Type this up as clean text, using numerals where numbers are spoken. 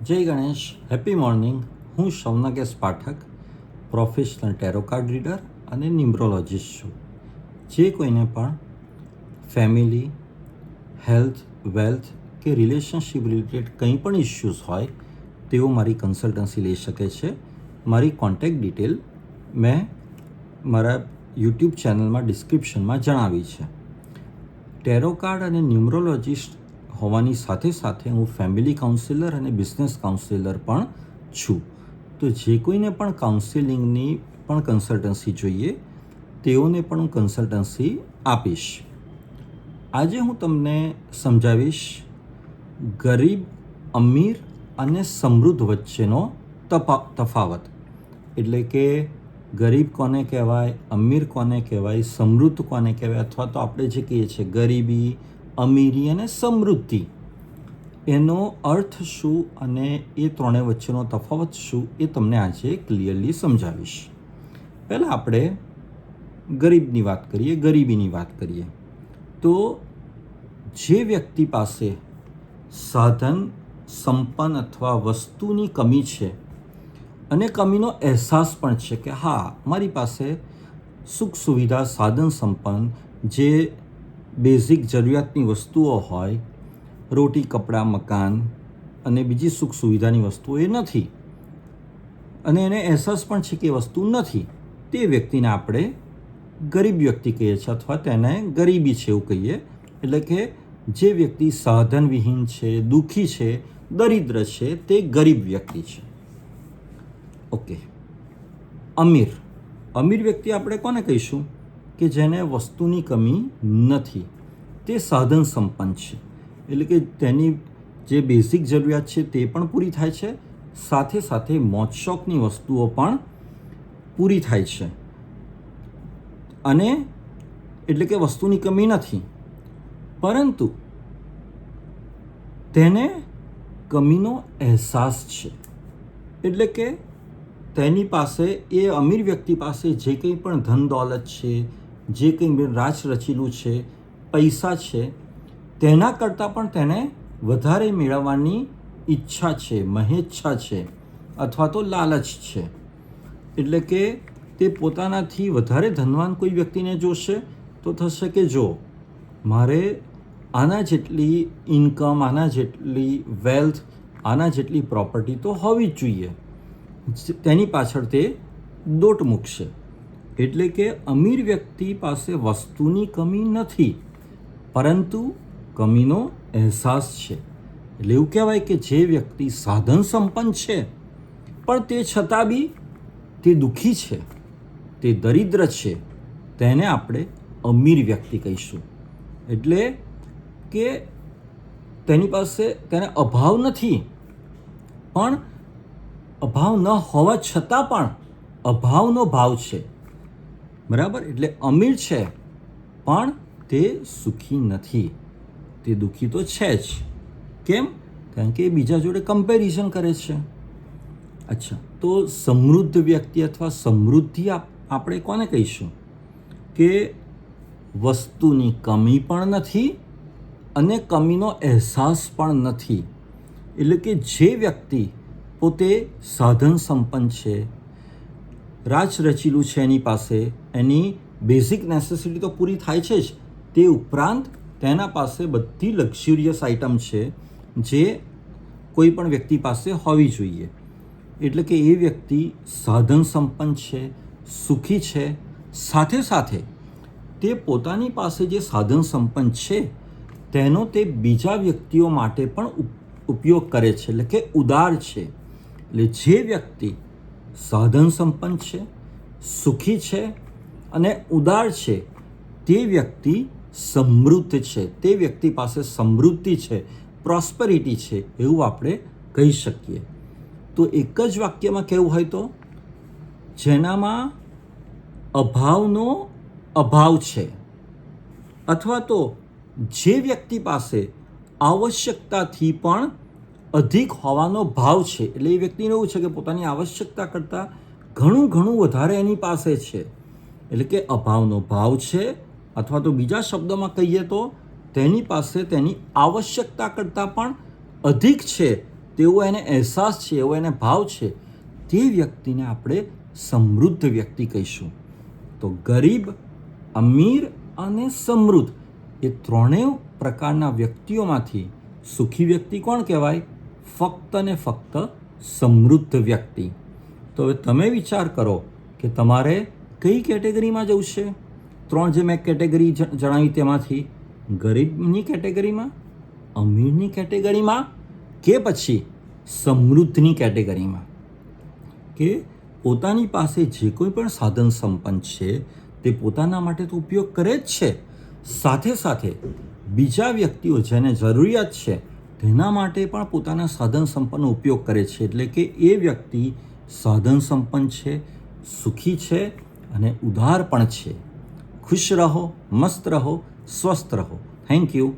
જય Ganesh, happy morning. હું Shaunakesh Pathak, professional tarot card reader અને ન્યુમરોલોજિસ્ટ છું. જે કોઈને પણ ફેમિલી, હેલ્થ, વેલ્થ કે રિલેશનશિપ રિલેટેડ કંઈ પણ ઇશ્યુઝ હોય તેઓ મારી કન્સલ્ટન્સી લઈ શકે છે. મારી કોન્ટેક્ટ ડિટેલ મેં મારા યુટ્યુબ ચેનલમાં ડિસ્ક્રિપ્શનમાં જણાવી છે. ટેરો કાર્ડ અને ન્યુમરોલોજિસ્ટ હોવાની સાથે સાથે હું ફેમિલી કાઉન્સિલર અને બિઝનેસ કાઉન્સિલર પણ છું. તો જે કોઈને પણ કાઉન્સિલિંગની પણ કન્સલ્ટન્સી જોઈએ તેઓને પણ હું કન્સલ્ટન્સી આપીશ. આજે હું તમને સમજાવીશ ગરીબ, અમીર અને સમૃદ્ધ વચ્ચેનો તફાવત. એટલે કે ગરીબ કોને કહેવાય, અમીર કોને કહેવાય, સમૃદ્ધ કોને કહેવાય, અથવા તો આપણે જે કહીએ છીએ ગરીબી, અમીરી અને સમૃદ્ધિ, એનો અર્થ શું અને એ ત્રણે વચ્ચેનો તફાવત શું એ તમને આજે ક્લિયરલી સમજાવીશ. પહેલાં આપણે ગરીબની વાત કરીએ, ગરીબીની વાત કરીએ. તો જે વ્યક્તિ પાસે સાધન, સંપન્ન અથવા વસ્તુની કમી છે અને કમીનો અહેસાસ પણ છે કે હા, મારી પાસે સુખ સુવિધા, સાધન સંપન્ન, જે બેઝિક જરૂરિયાતની વસ્તુઓ હોય, રોટી, કપડાં, મકાન અને બીજી સુખ સુવિધાની વસ્તુઓ એ નથી, અને એને અહેસાસ પણ છે કે એ વસ્તુ નથી, તે વ્યક્તિને આપણે ગરીબ વ્યક્તિ કહીએ છીએ અથવા તેને ગરીબી છે એવું કહીએ. એટલે કે જે વ્યક્તિ સાધનવિહીન છે, દુઃખી છે, દરિદ્ર છે, તે ગરીબ વ્યક્તિ છે. ઓકે. અમીર વ્યક્તિ આપણે કોને કહીશું? કે જેને વસ્તુની કમી નથી, તે સાધન સંપન્ન છે. એટલે કે તેની જે બેઝિક જરૂરિયાત છે તે પણ પૂરી થાય છે, સાથે સાથે મોજ શોખની વસ્તુઓ પણ પૂરી થાય છે. અને એટલે કે વસ્તુની કમી નથી, પરંતુ તેને કમીનો અહેસાસ છે. એટલે કે તેની પાસે, એ અમીર વ્યક્તિ પાસે જે કંઈ પણ ધન દોલત છે, જે કંઈ રાજ રચેલું છે, પૈસા છે, તેના કરતાં પણ તેને વધારે મેળવવાની ઈચ્છા છે, મહેચ્છા છે અથવા તો લાલચ છે. એટલે કે તે પોતાનાથી વધારે ધનવાન કોઈ વ્યક્તિને જોશે તો થશે કે જો મારે આના જેટલી ઇન્કમ, આના જેટલી વેલ્થ, આના જેટલી પ્રોપર્ટી તો હોવી જ જોઈએ, તેની પાછળ તે દોટ મૂકશે. એટલે કે અમીર વ્યક્તિ પાસે વસ્તુની કમી નથી, પરંતુ કમીનો અહેસાસ છે. એટલે એવું કહેવાય કે જે વ્યક્તિ સાધન સંપન્ન છે પણ તે છતાં બી તે દુઃખી છે, તે દરિદ્ર છે, તેને આપણે અમીર વ્યક્તિ કહીશું. એટલે કે તેની પાસે, તેને અભાવ નથી, પણ અભાવ ન હોવા છતાં પણ અભાવનો ભાવ છે. બરાબર? એટલે અમીર છે પણ તે સુખી નથી, તે દુઃખી તો છે જ. કેમ? કારણ કે એ બીજા જોડે કમ્પેરિઝન કરે છે. અચ્છા, તો સમૃદ્ધ વ્યક્તિ અથવા સમૃદ્ધિ આપણે કોને કહીશું? કે વસ્તુની કમી પણ નથી અને કમીનો અહેસાસ પણ નથી. એટલે કે જે વ્યક્તિ પોતે સાધન સંપન્ન છે, રાજ રચેલું છે એની પાસે, એની બેઝિક નેસેસિટી તો પૂરી થાય છે જ, તે ઉપરાંત તેના પાસે બધી લક્ઝુરિયસ આઇટમ છે જે કોઈ પણ વ્યક્તિ પાસે હોવી જોઈએ. એટલે કે એ વ્યક્તિ સાધન સંપન્ન છે, સુખી છે, સાથે સાથે તે પોતાની પાસે જે સાધન સંપન્ન છે તેનો તે બીજા વ્યક્તિઓ માટે પણ ઉપયોગ કરે છે. એટલે કે ઉદાર છે. એટલે જે વ્યક્તિ સાધન સંપન્ન છે, સુખી છે અને ઉદાર છે, તે વ્યક્તિ સમૃદ્ધ છે, તે વ્યક્તિ પાસે સમૃદ્ધિ છે, પ્રોસ્પેરિટી છે, એવું આપણે કહી શકીએ. તો એક જ વાક્યમાં કહેવું હોય તો જેનામાં અભાવનો અભાવ છે, અથવા તો જે વ્યક્તિ પાસે આવશ્યકતાથી પણ અધિક હોવાનો ભાવ છે. એટલે એ વ્યક્તિને એવું છે કે પોતાની આવશ્યકતા કરતાં ઘણું વધારે એની પાસે છે. એટલે કે અભાવનો ભાવ છે, અથવા તો બીજા શબ્દોમાં કહીએ તો તેની પાસે તેની આવશ્યકતા કરતાં પણ અધિક છે તેવો એને અહેસાસ છે, એવો એને ભાવ છે, તે વ્યક્તિને આપણે સમૃદ્ધ વ્યક્તિ કહીશું. તો ગરીબ, અમીર અને સમૃદ્ધ એ ત્રણેય પ્રકારના વ્યક્તિઓમાંથી સુખી વ્યક્તિ કોણ કહેવાય? ફક્ત ને ફક્ત સમૃદ્ધ વ્યક્તિ. તો હવે તમે વિચાર કરો કે તમારે કઈ કેટેગરીમાં જવું છે? ત્રણ જે મેં કેટેગરી જણાવી તેમાંથી ગરીબની કેટેગરીમાં, અમીરની કેટેગરીમાં કે પછી સમૃદ્ધની કેટેગરીમાં? કે પોતાની પાસે જે કોઈ પણ સાધન સંપન્ન છે તે પોતાના માટે તો ઉપયોગ કરે જ છે, સાથે સાથે બીજા વ્યક્તિઓ જેને જરૂરિયાત છે તેના માટે પણ પોતાના સાધન સંપન્નનો ઉપયોગ કરે છે. એટલે કે એ વ્યક્તિ સાધન સંપન્ન છે, સુખી છે અને ઉદાર પણ છે. ખુશ રહો, મસ્ત રહો, સ્વસ્થ રહો. Thank you.